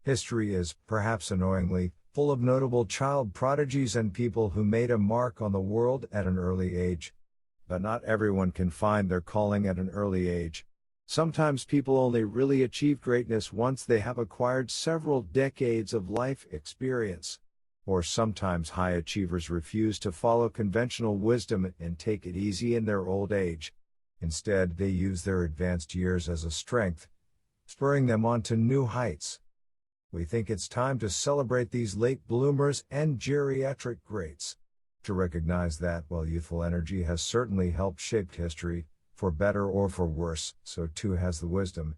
History is, perhaps annoyingly, full of notable child prodigies and people who made a mark on the world at an early age. But not everyone can find their calling at an early age. Sometimes people only really achieve greatness once they have acquired several decades of life experience. Or sometimes high achievers refuse to follow conventional wisdom and take it easy in their old age. Instead, they use their advanced years as a strength, spurring them on to new heights. We think it's time to celebrate these late bloomers and geriatric greats. To recognize that, while youthful energy has certainly helped shape history, for better or for worse, so too has the wisdom,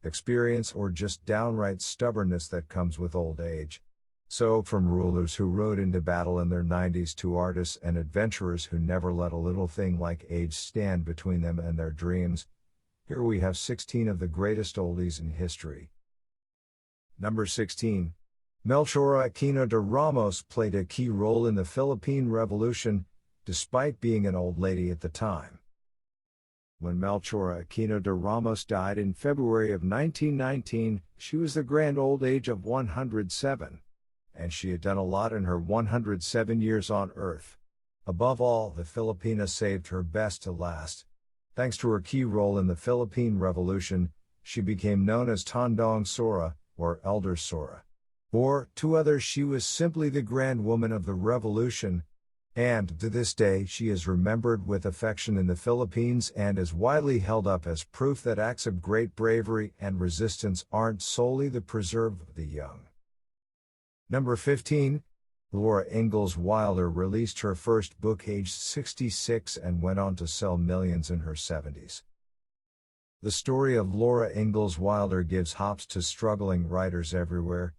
experience, or just downright stubbornness that comes with old age. So, from rulers who rode into battle in their 90s to artists and adventurers who never let a little thing like age stand between them and their dreams, here we have 16 of the greatest oldies in history. Number 16. Melchor Aquino de Ramos played a key role in the Philippine Revolution, despite being an old lady at the time. When Melchor Aquino de Ramos died in February of 1919, she was the grand old age of 107. And she had done a lot in her 107 years on Earth. Above all, the Filipina saved her best to last. Thanks to her key role in the Philippine Revolution, she became known as Tandang Sora, or Elder Sora. Or, to others, she was simply the grand woman of the revolution, and to this day she is remembered with affection in the Philippines and is widely held up as proof that acts of great bravery and resistance aren't solely the preserve of the young. Number 15. Laura Ingalls Wilder released her first book aged 66 and went on to sell millions in her 70s. The story of Laura Ingalls Wilder gives hope to struggling writers everywhere.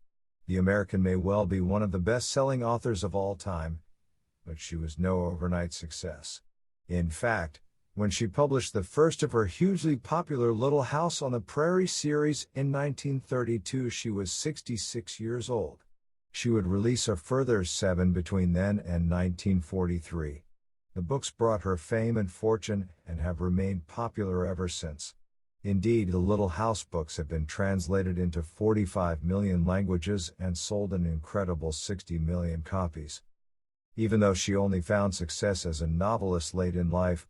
The American may well be one of the best-selling authors of all time, but she was no overnight success. In fact, when she published the first of her hugely popular Little House on the Prairie series in 1932, she was 66 years old. She would release a further 7 between then and 1943. The books brought her fame and fortune and have remained popular ever since. Indeed, the Little House books have been translated into 45 million languages and sold an incredible 60 million copies. Even though she only found success as a novelist late in life,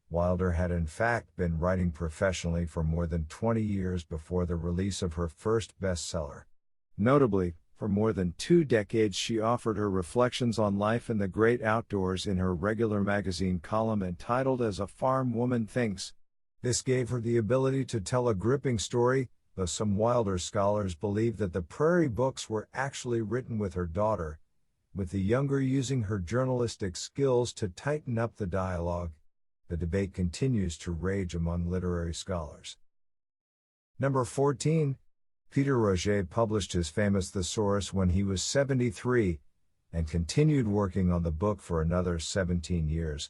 Wilder had in fact been writing professionally for more than 20 years before the release of her first bestseller. Notably, for more than 2 decades she offered her reflections on life and the great outdoors in her regular magazine column entitled As a Farm Woman Thinks. This gave her the ability to tell a gripping story, though some Wilder scholars believe that the Prairie books were actually written with her daughter, with the younger using her journalistic skills to tighten up the dialogue. The debate continues to rage among literary scholars. Number 14. Peter Roche published his famous Thesaurus when he was 73, and continued working on the book for another 17 years.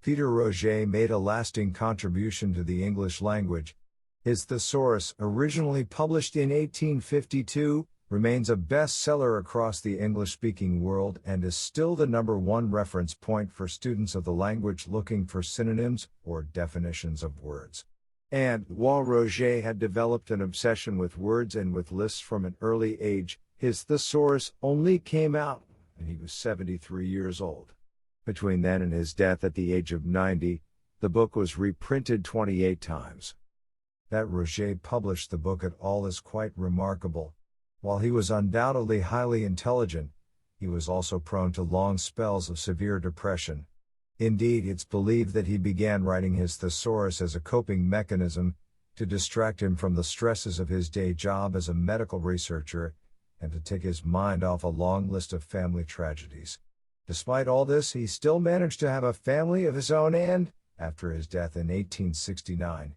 Peter Roche made a lasting contribution to the English language. His Thesaurus, originally published in 1852, remains a bestseller across the English-speaking world and is still the #1 reference point for students of the language looking for synonyms or definitions of words. And, while Roche had developed an obsession with words and with lists from an early age, his Thesaurus only came out when he was 73 years old. Between then and his death at the age of 90, the book was reprinted 28 times. That Roche published the book at all is quite remarkable. While he was undoubtedly highly intelligent, he was also prone to long spells of severe depression. Indeed, it's believed that he began writing his Thesaurus as a coping mechanism, to distract him from the stresses of his day job as a medical researcher, and to take his mind off a long list of family tragedies. Despite all this, he still managed to have a family of his own and, after his death in 1869,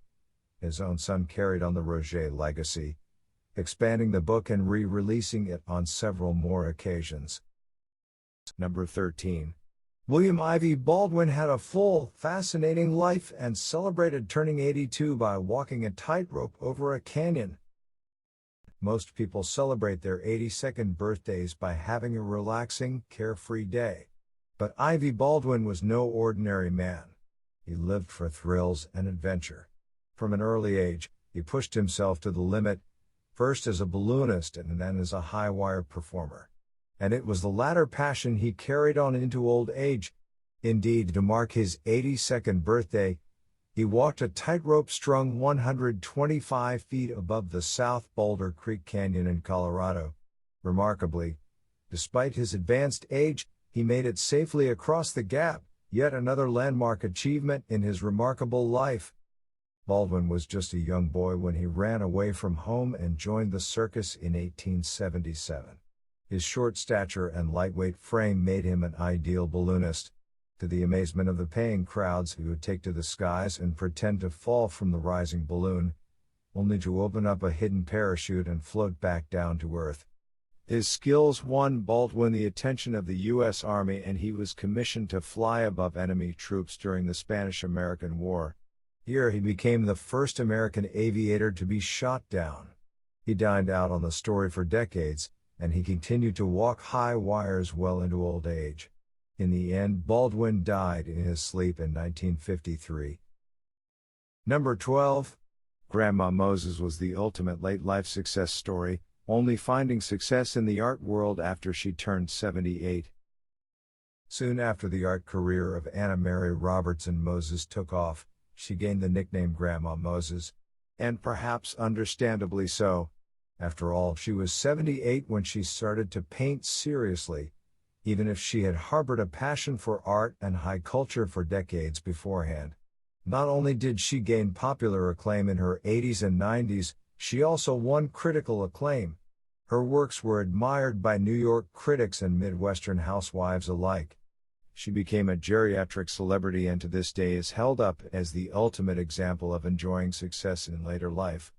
his own son carried on the Roche legacy, expanding the book and re-releasing it on several more occasions. Number 13. William IV Baldwin had a full, fascinating life and celebrated turning 82 by walking a tightrope over a canyon. Most people celebrate their 82nd birthdays by having a relaxing, carefree day. But IV Baldwin was no ordinary man. He lived for thrills and adventure. From an early age, he pushed himself to the limit, first as a balloonist and then as a high-wire performer. And it was the latter passion he carried on into old age. Indeed, to mark his 82nd birthday, he walked a tightrope strung 125 feet above the South Boulder Creek Canyon in Colorado. Remarkably, despite his advanced age, he made it safely across the gap, yet another landmark achievement in his remarkable life. Baldwin was just a young boy when he ran away from home and joined the circus in 1877. His short stature and lightweight frame made him an ideal balloonist. To the amazement of the paying crowds, he would take to the skies and pretend to fall from the rising balloon, only to open up a hidden parachute and float back down to earth. His skills won Baldwin the attention of the U.S. Army, and he was commissioned to fly above enemy troops during the Spanish-American War. Here he became the first American aviator to be shot down. He dined out on the story for decades, and he continued to walk high wires well into old age. In the end, Baldwin died in his sleep in 1953. Number 12. Grandma Moses was the ultimate late-life success story, only finding success in the art world after she turned 78. Soon after the art career of Anna Mary Robertson Moses took off, she gained the nickname Grandma Moses, and perhaps understandably so. After all, she was 78 when she started to paint seriously, even if she had harbored a passion for art and high culture for decades beforehand. Not only did she gain popular acclaim in her 80s and 90s, she also won critical acclaim. Her works were admired by New York critics and Midwestern housewives alike. She became a geriatric celebrity and to this day is held up as the ultimate example of enjoying success in later life.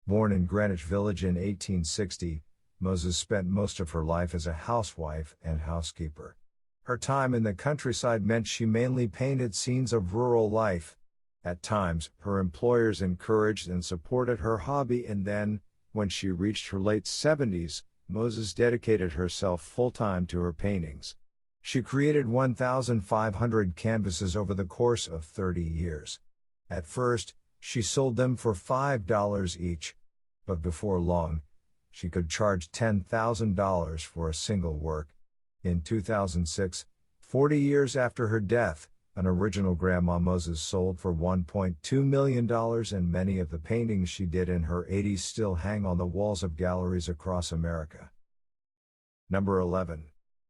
Born in Greenwich Village in 1860, Moses spent most of her life as a housewife and housekeeper. Her time in the countryside meant she mainly painted scenes of rural life. At times, her employers encouraged and supported her hobby, and then, when she reached her late 70s, Moses dedicated herself full-time to her paintings. She created 1,500 canvases over the course of 30 years. At first, she sold them for $5 each, but before long, she could charge $10,000 for a single work. In 2006, 40 years after her death, an original Grandma Moses sold for $1.2 million, and many of the paintings she did in her 80s still hang on the walls of galleries across America. Number 11.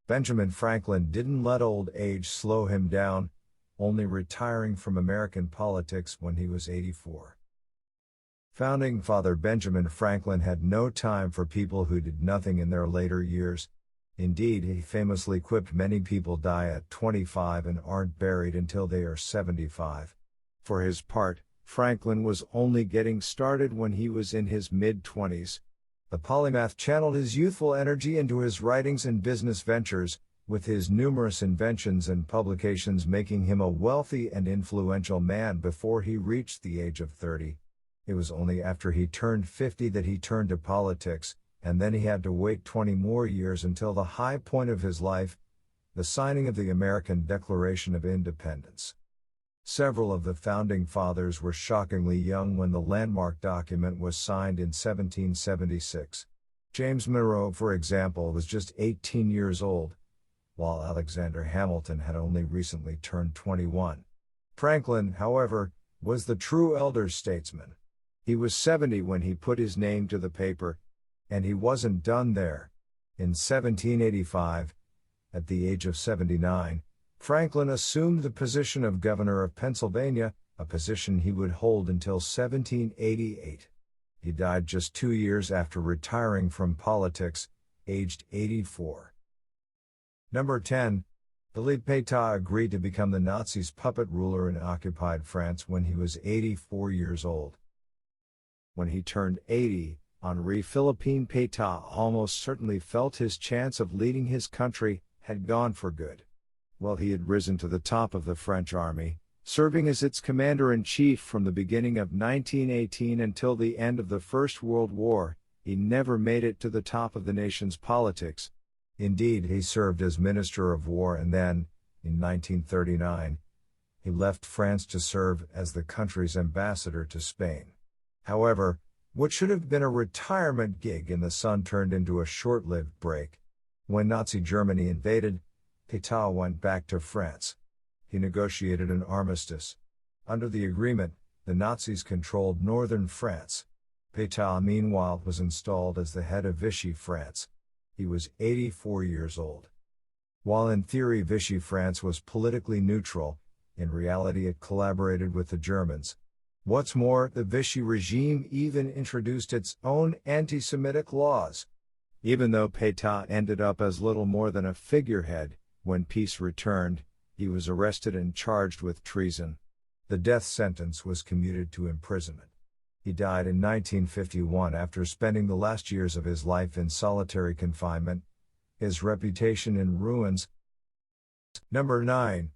Benjamin Franklin didn't let old age slow him down, only retiring from American politics when he was 84. Founding Father Benjamin Franklin had no time for people who did nothing in their later years. Indeed, he famously quipped, "Many people die at 25 and aren't buried until they are 75. For his part, Franklin was only getting started when he was in his mid-20s. The polymath channeled his youthful energy into his writings and business ventures, with his numerous inventions and publications making him a wealthy and influential man before he reached the age of 30. It was only after he turned 50 that he turned to politics, and then he had to wait 20 more years until the high point of his life, the signing of the American Declaration of Independence. Several of the founding fathers were shockingly young when the landmark document was signed in 1776. James Monroe, for example, was just 18 years old, while Alexander Hamilton had only recently turned 21. Franklin, however, was the true elder statesman. He was 70 when he put his name to the paper, and he wasn't done there. In 1785, at the age of 79, Franklin assumed the position of governor of Pennsylvania, a position he would hold until 1788. He died just 2 years after retiring from politics, aged 84. Number 10. Philippe Pétain agreed to become the Nazis' puppet ruler in occupied France when he was 84 years old. When he turned 80, Henri-Philippe Pétain almost certainly felt his chance of leading his country had gone for good. While he had risen to the top of the French army, serving as its commander-in-chief from the beginning of 1918 until the end of the First World War, he never made it to the top of the nation's politics. Indeed, he served as Minister of War and then, in 1939, he left France to serve as the country's ambassador to Spain. However, What should have been a retirement gig in the sun turned into a short-lived break. When Nazi Germany invaded, Pétain went back to France. He negotiated an armistice. Under the agreement, the Nazis controlled northern France. Pétain, meanwhile, was installed as the head of Vichy France. He was 84 years old. While in theory Vichy France was politically neutral, in reality it collaborated with the Germans. What's more, the Vichy regime even introduced its own anti-Semitic laws. Even though Pétain ended up as little more than a figurehead, when peace returned, he was arrested and charged with treason. The death sentence was commuted to imprisonment. He died in 1951 after spending the last years of his life in solitary confinement, his reputation in ruins. Number 9.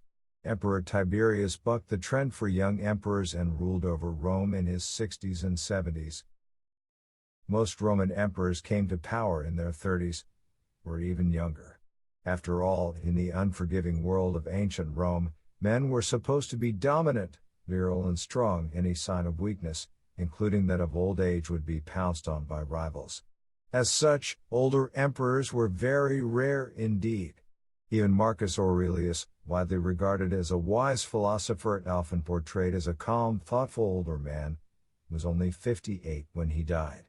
Emperor Tiberius bucked the trend for young emperors and ruled over Rome in his 60s and 70s. Most Roman emperors came to power in their 30s, or even younger. After all, in the unforgiving world of ancient Rome, men were supposed to be dominant, virile and strong. Any sign of weakness, including that of old age, would be pounced on by rivals. As such, older emperors were very rare indeed. Even Marcus Aurelius, widely regarded as a wise philosopher and often portrayed as a calm, thoughtful older man, was only 58 when he died.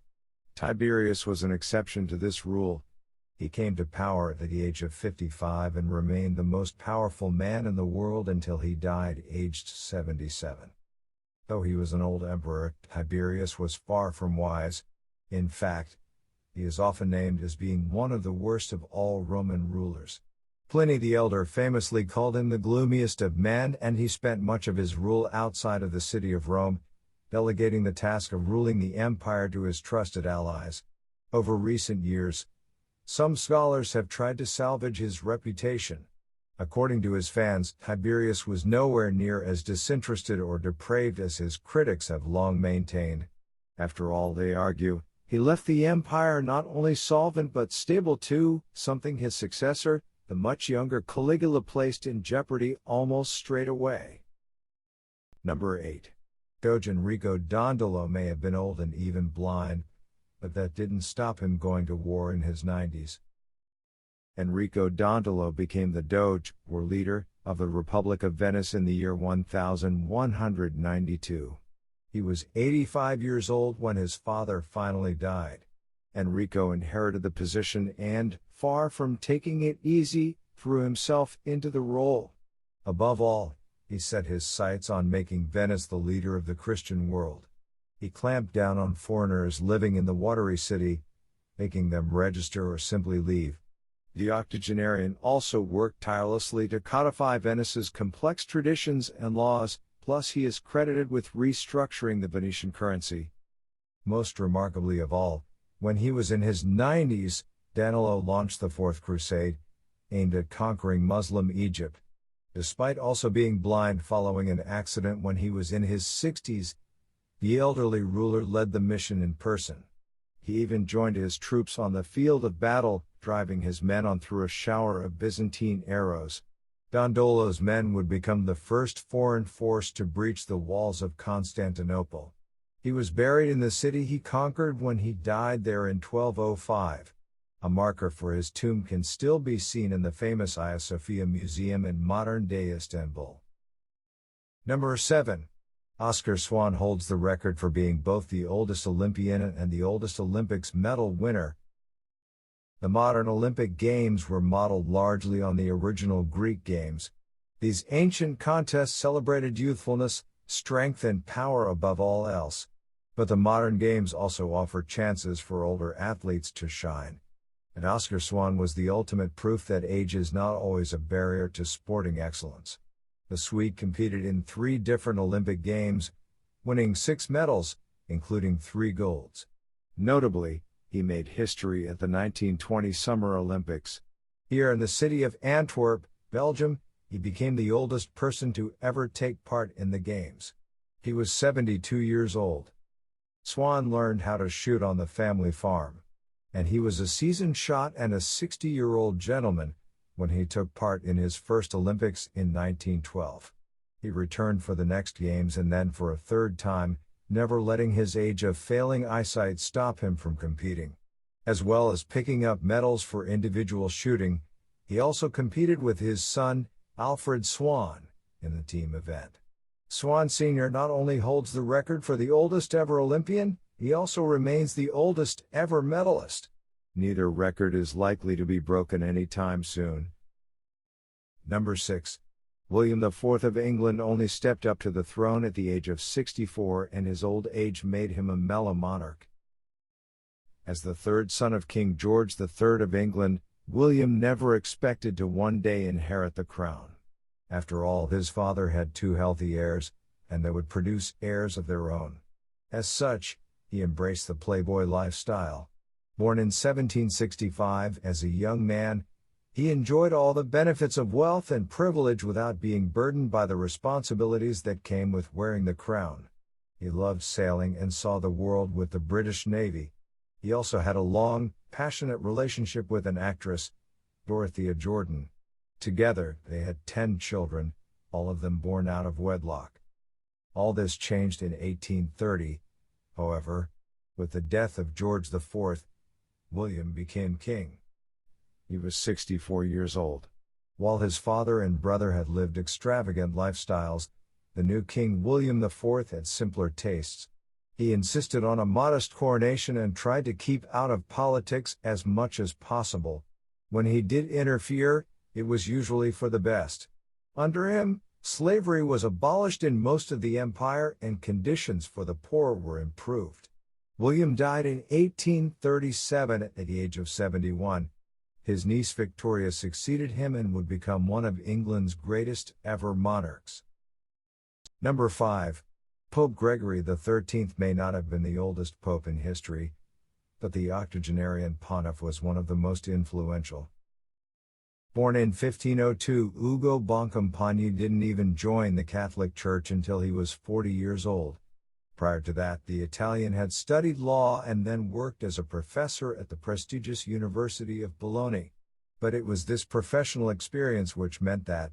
Tiberius was an exception to this rule. He came to power at the age of 55 and remained the most powerful man in the world until he died aged 77. Though he was an old emperor, Tiberius was far from wise. In fact, he is often named as being one of the worst of all Roman rulers. Pliny the Elder famously called him the gloomiest of men, and he spent much of his rule outside of the city of Rome, delegating the task of ruling the empire to his trusted allies. Over recent years, some scholars have tried to salvage his reputation. According to his fans, Tiberius was nowhere near as disinterested or depraved as his critics have long maintained. After all, they argue, he left the empire not only solvent but stable too, something his successor, the much younger Caligula, placed in jeopardy almost straight away. Number 8. Doge Enrico Dandolo may have been old and even blind, but that didn't stop him going to war in his 90s. Enrico Dandolo became the Doge, or leader, of the Republic of Venice in the year 1192. He was 85 years old when his father finally died. Enrico inherited the position and, far from taking it easy, threw himself into the role. Above all, he set his sights on making Venice the leader of the Christian world. He clamped down on foreigners living in the watery city, making them register or simply leave. The octogenarian also worked tirelessly to codify Venice's complex traditions and laws, plus he is credited with restructuring the Venetian currency. Most remarkably of all, when he was in his 90s, Dandolo launched the Fourth Crusade, aimed at conquering Muslim Egypt. Despite also being blind following an accident when he was in his 60s, the elderly ruler led the mission in person. He even joined his troops on the field of battle, driving his men on through a shower of Byzantine arrows. Dandolo's men would become the first foreign force to breach the walls of Constantinople. He was buried in the city he conquered when he died there in 1205. A marker for his tomb can still be seen in the famous Hagia Sophia Museum in modern-day Istanbul. Number 7. Oskar Swan holds the record for being both the oldest Olympian and the oldest Olympics medal winner. The modern Olympic Games were modeled largely on the original Greek Games. These ancient contests celebrated youthfulness, strength and power above all else. But the modern Games also offer chances for older athletes to shine. And Oskar Swan was the ultimate proof that age is not always a barrier to sporting excellence. The Swede competed in 3 different Olympic Games, winning 6 medals, including 3 golds. Notably, he made history at the 1920 Summer Olympics. Here in the city of Antwerp, Belgium, he became the oldest person to ever take part in the Games. He was 72 years old. Swan learned how to shoot on the family farm. And he was a seasoned shot and a 60-year-old gentleman when he took part in his first Olympics in 1912. He returned for the next Games and then for a third time, never letting his age of failing eyesight stop him from competing. As well as picking up medals for individual shooting, he also competed with his son, Alfred Swan, in the team event. Swan Sr. not only holds the record for the oldest ever Olympian, he also remains the oldest ever medalist. Neither record is likely to be broken anytime soon. Number 6. William IV of England only stepped up to the throne at the age of 64, and his old age made him a mellow monarch. As the third son of King George III of England, William never expected to one day inherit the crown. After all, his father had two healthy heirs, and they would produce heirs of their own. As such, he embraced the playboy lifestyle. Born in 1765 as a young man, he enjoyed all the benefits of wealth and privilege without being burdened by the responsibilities that came with wearing the crown. He loved sailing and saw the world with the British Navy. He also had a long, passionate relationship with an actress, Dorothea Jordan. Together, they had 10 children, all of them born out of wedlock. All this changed in 1830, however. With the death of George IV, William became king. He was 64 years old. While his father and brother had lived extravagant lifestyles, the new King William IV had simpler tastes. He insisted on a modest coronation and tried to keep out of politics as much as possible. When he did interfere, it was usually for the best. Under him, slavery was abolished in most of the empire and conditions for the poor were improved. William died in 1837 at the age of 71. His niece Victoria succeeded him and would become one of England's greatest ever monarchs. Number 5. Pope Gregory XIII may not have been the oldest pope in history, but the octogenarian pontiff was one of the most influential. Born in 1502, Ugo Boncompagni didn't even join the Catholic Church until he was 40 years old. Prior to that, the Italian had studied law and then worked as a professor at the prestigious University of Bologna. But it was this professional experience which meant that,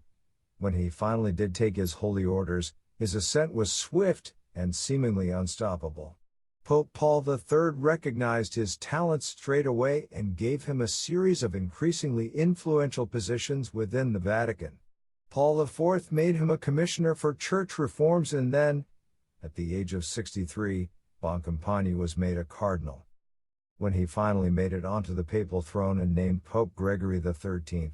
when he finally did take his holy orders, his ascent was swift and seemingly unstoppable. Pope Paul III recognized his talents straight away and gave him a series of increasingly influential positions within the Vatican. Paul IV made him a commissioner for church reforms, and then, at the age of 63, Boncompagni was made a cardinal. When he finally made it onto the papal throne and named Pope Gregory XIII,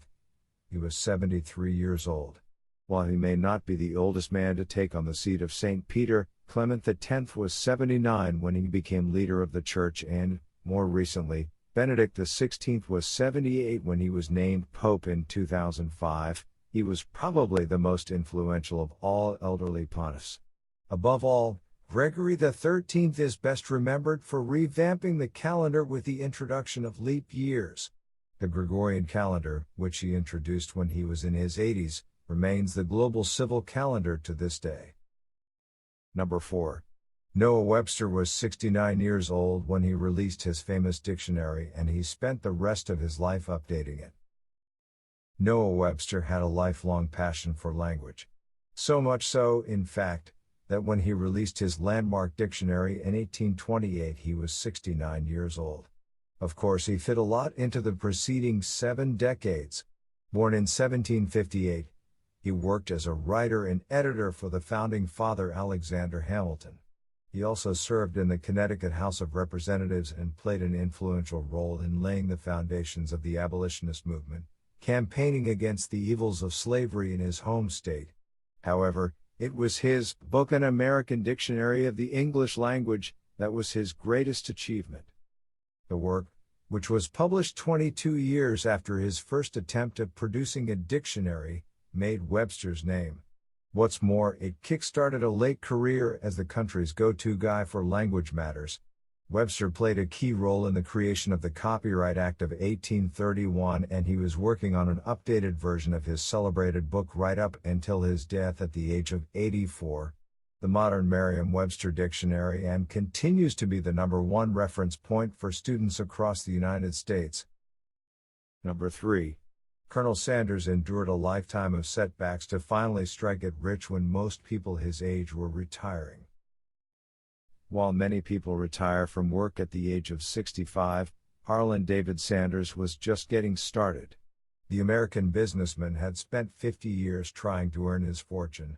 he was 73 years old. While he may not be the oldest man to take on the seat of St. Peter, Clement X was 79 when he became leader of the Church, and, more recently, Benedict XVI was 78 when he was named Pope in 2005. He was probably the most influential of all elderly pontiffs. Above all, Gregory XIII is best remembered for revamping the calendar with the introduction of leap years. The Gregorian calendar, which he introduced when he was in his 80s, remains the global civil calendar to this day. Number 4. Noah Webster was 69 years old when he released his famous dictionary, and he spent the rest of his life updating it. Noah Webster had a lifelong passion for language. So much so, in fact, that when he released his landmark dictionary in 1828 he was 69 years old. Of course, he fit a lot into the preceding 7 decades. Born in 1758, he worked as a writer and editor for the founding father Alexander Hamilton. He also served in the Connecticut House of Representatives and played an influential role in laying the foundations of the abolitionist movement, campaigning against the evils of slavery in his home state. However, it was his book, An American Dictionary of the English Language, that was his greatest achievement. The work, which was published 22 years after his first attempt at producing a dictionary, made Webster's name. What's more, it kick-started a late career as the country's go-to guy for language matters. Webster played a key role in the creation of the Copyright Act of 1831, and he was working on an updated version of his celebrated book right up until his death at the age of 84. The modern Merriam-Webster dictionary and continues to be the #1 reference point for students across the United States. Number 3. Colonel Sanders endured a lifetime of setbacks to finally strike it rich when most people his age were retiring. While many people retire from work at the age of 65, Harlan David Sanders was just getting started. The American businessman had spent 50 years trying to earn his fortune.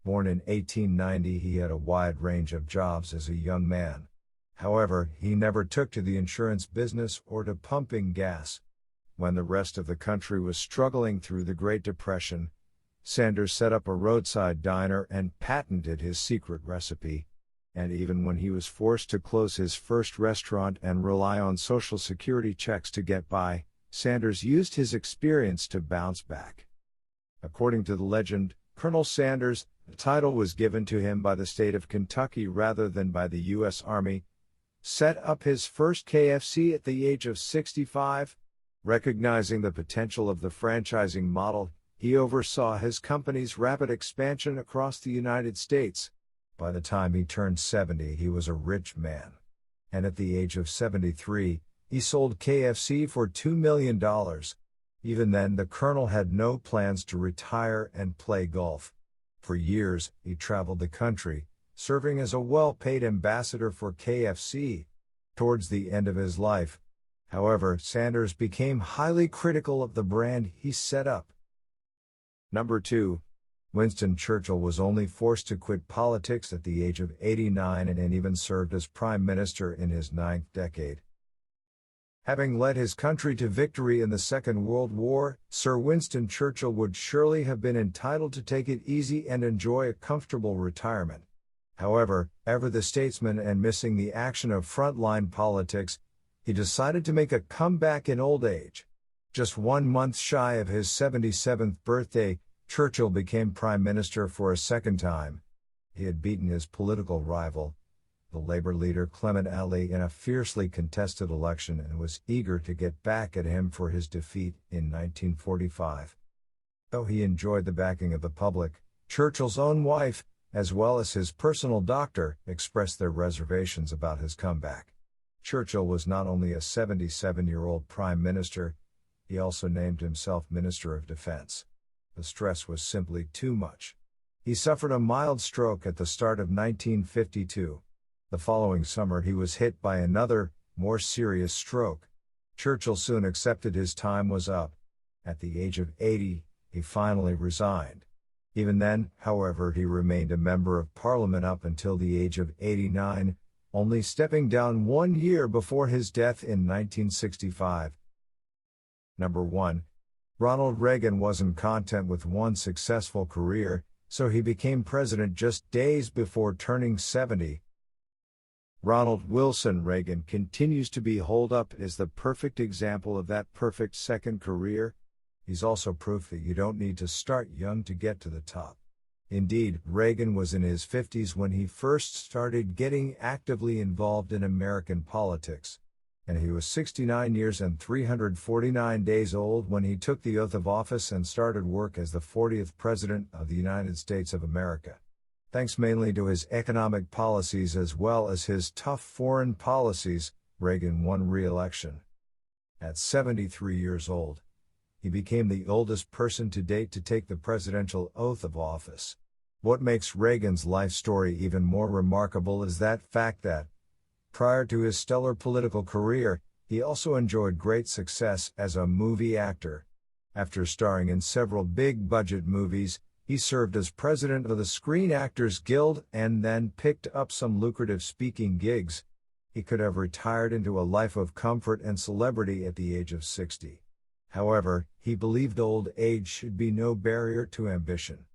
Born in 1890, he had a wide range of jobs as a young man. However, he never took to the insurance business or to pumping gas. When the rest of the country was struggling through the Great Depression, Sanders set up a roadside diner and patented his secret recipe. And even when he was forced to close his first restaurant and rely on Social Security checks to get by, Sanders used his experience to bounce back. According to the legend, Colonel Sanders, the title was given to him by the state of Kentucky rather than by the U.S. Army, set up his first KFC at the age of 65. Recognizing the potential of the franchising model, he oversaw his company's rapid expansion across the United States. By the time he turned 70, he was a rich man. And at the age of 73, he sold KFC for $2 million. Even then, the colonel had no plans to retire and play golf. For years, he traveled the country, serving as a well-paid ambassador for KFC. Towards the end of his life, however, Sanders became highly critical of the brand he set up. Number 2. Winston Churchill was only forced to quit politics at the age of 89 and even served as prime minister in his 9th decade. Having led his country to victory in the Second World War, Sir Winston Churchill would surely have been entitled to take it easy and enjoy a comfortable retirement. However, ever the statesman and missing the action of frontline politics, he decided to make a comeback in old age. Just 1 month shy of his 77th birthday, Churchill became prime minister for a second time. He had beaten his political rival, the Labour leader Clement Attlee, in a fiercely contested election and was eager to get back at him for his defeat in 1945. Though he enjoyed the backing of the public, Churchill's own wife, as well as his personal doctor, expressed their reservations about his comeback. Churchill was not only a 77-year-old prime minister, he also named himself Minister of Defense. The stress was simply too much. He suffered a mild stroke at the start of 1952. The following summer he was hit by another, more serious stroke. Churchill soon accepted his time was up. At the age of 80, he finally resigned. Even then, however, he remained a member of Parliament up until the age of 89, only stepping down 1 year before his death in 1965. Number 1. Ronald Reagan wasn't content with one successful career, so he became president just days before turning 70. Ronald Wilson Reagan continues to be held up as the perfect example of that perfect second career. He's also proof that you don't need to start young to get to the top. Indeed, Reagan was in his 50s when he first started getting actively involved in American politics. And he was 69 years and 349 days old when he took the oath of office and started work as the 40th President of the United States of America. Thanks mainly to his economic policies as well as his tough foreign policies, Reagan won re-election. At 73 years old, he became the oldest person to date to take the presidential oath of office. What makes Reagan's life story even more remarkable is that fact that, prior to his stellar political career, he also enjoyed great success as a movie actor. After starring in several big-budget movies, he served as president of the Screen Actors Guild and then picked up some lucrative speaking gigs. He could have retired into a life of comfort and celebrity at the age of 60. However, he believed old age should be no barrier to ambition.